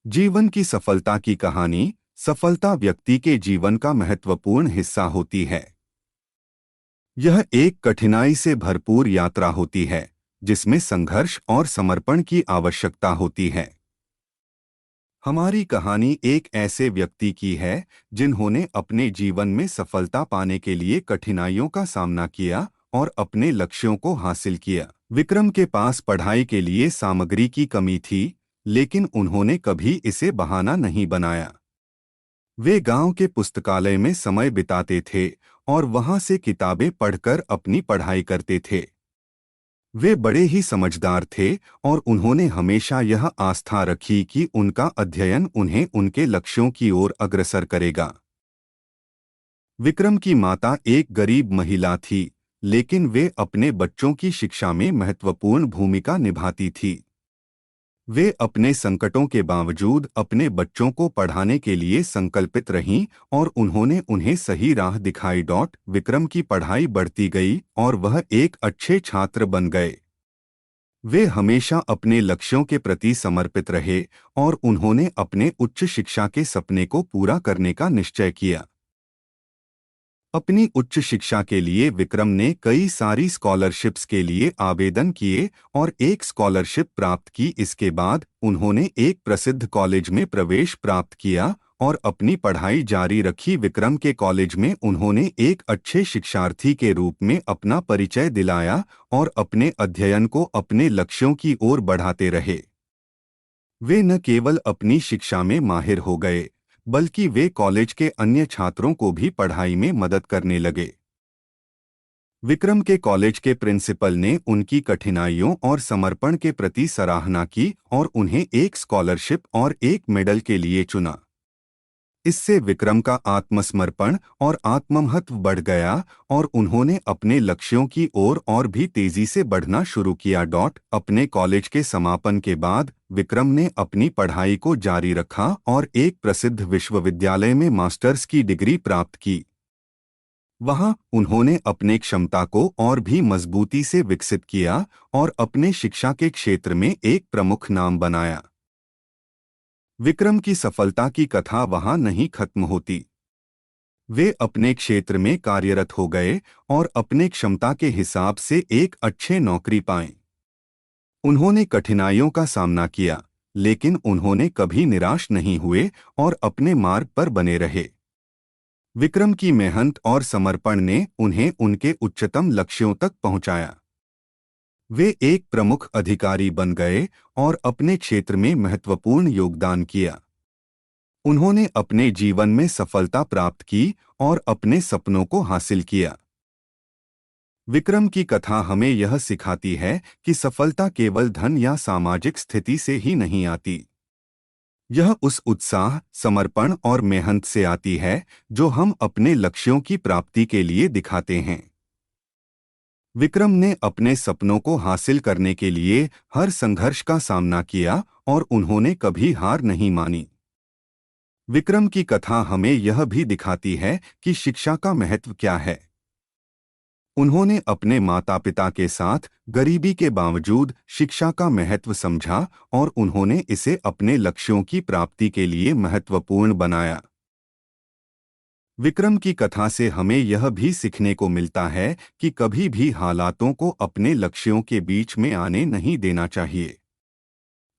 जीवन की सफलता की कहानी। सफलता व्यक्ति के जीवन का महत्वपूर्ण हिस्सा होती है। यह एक कठिनाई से भरपूर यात्रा होती है, जिसमें संघर्ष और समर्पण की आवश्यकता होती है। हमारी कहानी एक ऐसे व्यक्ति की है, जिन्होंने अपने जीवन में सफलता पाने के लिए कठिनाइयों का सामना किया और अपने लक्ष्यों को हासिल किया। विक्रम के पास पढ़ाई के लिए सामग्री की कमी थी, लेकिन उन्होंने कभी इसे बहाना नहीं बनाया। वे गांव के पुस्तकालय में समय बिताते थे और वहां से किताबें पढ़कर अपनी पढ़ाई करते थे। वे बड़े ही समझदार थे और उन्होंने हमेशा यह आस्था रखी कि उनका अध्ययन उन्हें उनके लक्ष्यों की ओर अग्रसर करेगा। विक्रम की माता एक गरीब महिला थी, लेकिन वे अपने बच्चों की शिक्षा में महत्वपूर्ण भूमिका निभाती थी। वे अपने संकटों के बावजूद अपने बच्चों को पढ़ाने के लिए संकल्पित रहीं और उन्होंने उन्हें सही राह दिखाई। विक्रम की पढ़ाई बढ़ती गई और वह एक अच्छे छात्र बन गए। वे हमेशा अपने लक्ष्यों के प्रति समर्पित रहे और उन्होंने अपने उच्च शिक्षा के सपने को पूरा करने का निश्चय किया। अपनी उच्च शिक्षा के लिए विक्रम ने कई सारी स्कॉलरशिप्स के लिए आवेदन किए और एक स्कॉलरशिप प्राप्त की। इसके बाद उन्होंने एक प्रसिद्ध कॉलेज में प्रवेश प्राप्त किया और अपनी पढ़ाई जारी रखी। विक्रम के कॉलेज में उन्होंने एक अच्छे शिक्षार्थी के रूप में अपना परिचय दिलाया और अपने अध्ययन को अपने लक्ष्यों की ओर बढ़ाते रहे। वे न केवल अपनी शिक्षा में माहिर हो गए, बल्कि वे कॉलेज के अन्य छात्रों को भी पढ़ाई में मदद करने लगे। विक्रम के कॉलेज के प्रिंसिपल ने उनकी कठिनाइयों और समर्पण के प्रति सराहना की और उन्हें एक स्कॉलरशिप और एक मेडल के लिए चुना। इससे विक्रम का आत्मसमर्पण और आत्ममहत्व बढ़ गया और उन्होंने अपने लक्ष्यों की ओर और भी तेजी से बढ़ना शुरू किया। अपने कॉलेज के समापन के बाद विक्रम ने अपनी पढ़ाई को जारी रखा और एक प्रसिद्ध विश्वविद्यालय में मास्टर्स की डिग्री प्राप्त की। वहां उन्होंने अपने क्षमता को और भी मजबूती से विकसित किया और अपने शिक्षा के क्षेत्र में एक प्रमुख नाम बनाया। विक्रम की सफलता की कथा वहां नहीं खत्म होती। वे अपने क्षेत्र में कार्यरत हो गए और अपने क्षमता के हिसाब से एक अच्छे नौकरी पाएं। उन्होंने कठिनाइयों का सामना किया, लेकिन उन्होंने कभी निराश नहीं हुए और अपने मार्ग पर बने रहे। विक्रम की मेहनत और समर्पण ने उन्हें उनके उच्चतम लक्ष्यों तक पहुंचाया। वे एक प्रमुख अधिकारी बन गए और अपने क्षेत्र में महत्वपूर्ण योगदान किया। उन्होंने अपने जीवन में सफलता प्राप्त की और अपने सपनों को हासिल किया। विक्रम की कथा हमें यह सिखाती है कि सफलता केवल धन या सामाजिक स्थिति से ही नहीं आती। यह उस उत्साह, समर्पण और मेहनत से आती है जो हम अपने लक्ष्यों की प्राप्ति के लिए दिखाते हैं। विक्रम ने अपने सपनों को हासिल करने के लिए हर संघर्ष का सामना किया और उन्होंने कभी हार नहीं मानी। विक्रम की कथा हमें यह भी दिखाती है कि शिक्षा का महत्व क्या है। उन्होंने अपने माता पिता के साथ गरीबी के बावजूद शिक्षा का महत्व समझा और उन्होंने इसे अपने लक्ष्यों की प्राप्ति के लिए महत्वपूर्ण बनाया। विक्रम की कथा से हमें यह भी सीखने को मिलता है कि कभी भी हालातों को अपने लक्ष्यों के बीच में आने नहीं देना चाहिए।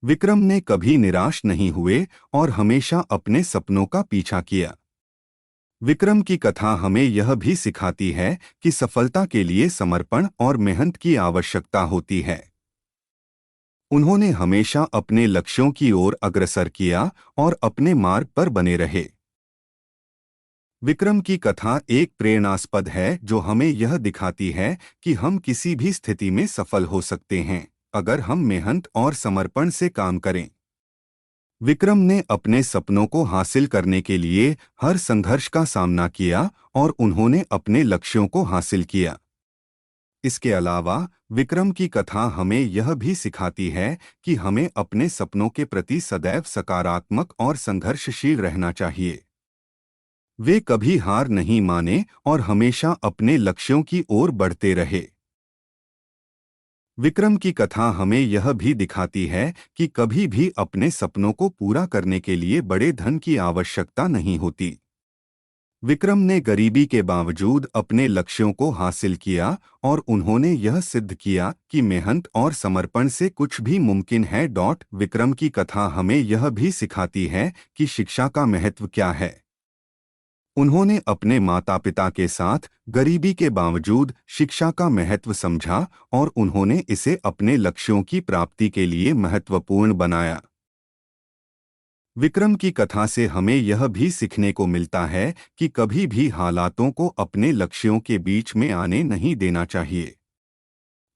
विक्रम ने कभी निराश नहीं हुए और हमेशा अपने सपनों का पीछा किया। विक्रम की कथा हमें यह भी सिखाती है कि सफलता के लिए समर्पण और मेहनत की आवश्यकता होती है। उन्होंने हमेशा अपने लक्ष्यों की ओर अग्रसर किया और अपने मार्ग पर बने रहे। विक्रम की कथा एक प्रेरणास्पद है जो हमें यह दिखाती है कि हम किसी भी स्थिति में सफल हो सकते हैं, अगर हम मेहनत और समर्पण से काम करें। विक्रम ने अपने सपनों को हासिल करने के लिए हर संघर्ष का सामना किया और उन्होंने अपने लक्ष्यों को हासिल किया। इसके अलावा विक्रम की कथा हमें यह भी सिखाती है कि हमें अपने सपनों के प्रति सदैव सकारात्मक और संघर्षशील रहना चाहिए। वे कभी हार नहीं माने और हमेशा अपने लक्ष्यों की ओर बढ़ते रहे। विक्रम की कथा हमें यह भी दिखाती है कि कभी भी अपने सपनों को पूरा करने के लिए बड़े धन की आवश्यकता नहीं होती। विक्रम ने गरीबी के बावजूद अपने लक्ष्यों को हासिल किया और उन्होंने यह सिद्ध किया कि मेहनत और समर्पण से कुछ भी मुमकिन है। विक्रम की कथा हमें यह भी सिखाती है कि शिक्षा का महत्व क्या है। उन्होंने अपने माता पिता के साथ गरीबी के बावजूद शिक्षा का महत्व समझा और उन्होंने इसे अपने लक्ष्यों की प्राप्ति के लिए महत्वपूर्ण बनाया। विक्रम की कथा से हमें यह भी सीखने को मिलता है कि कभी भी हालातों को अपने लक्ष्यों के बीच में आने नहीं देना चाहिए।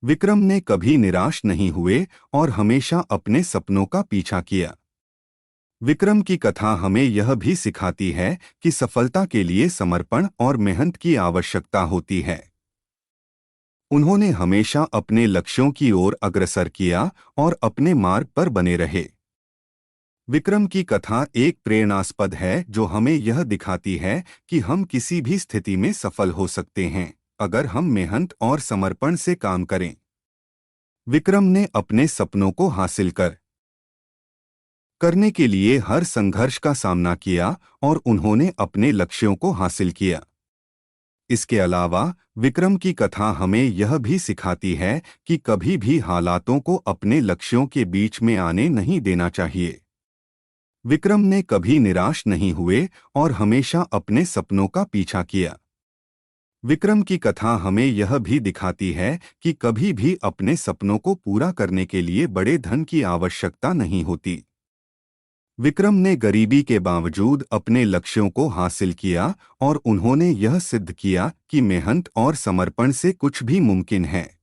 विक्रम ने कभी निराश नहीं हुए और हमेशा अपने सपनों का पीछा किया। विक्रम की कथा हमें यह भी सिखाती है कि सफलता के लिए समर्पण और मेहनत की आवश्यकता होती है। उन्होंने हमेशा अपने लक्ष्यों की ओर अग्रसर किया और अपने मार्ग पर बने रहे। विक्रम की कथा एक प्रेरणास्पद है जो हमें यह दिखाती है कि हम किसी भी स्थिति में सफल हो सकते हैं अगर हम मेहनत और समर्पण से काम करें। विक्रम ने अपने सपनों को हासिल करने के लिए हर संघर्ष का सामना किया और उन्होंने अपने लक्ष्यों को हासिल किया। इसके अलावा विक्रम की कथा हमें यह भी सिखाती है कि कभी भी हालातों को अपने लक्ष्यों के बीच में आने नहीं देना चाहिए। विक्रम ने कभी निराश नहीं हुए और हमेशा अपने सपनों का पीछा किया। विक्रम की कथा हमें यह भी दिखाती है कि कभी भी अपने सपनों को पूरा करने के लिए बड़े धन की आवश्यकता नहीं होती। विक्रम ने गरीबी के बावजूद अपने लक्ष्यों को हासिल किया और उन्होंने यह सिद्ध किया कि मेहनत और समर्पण से कुछ भी मुमकिन है।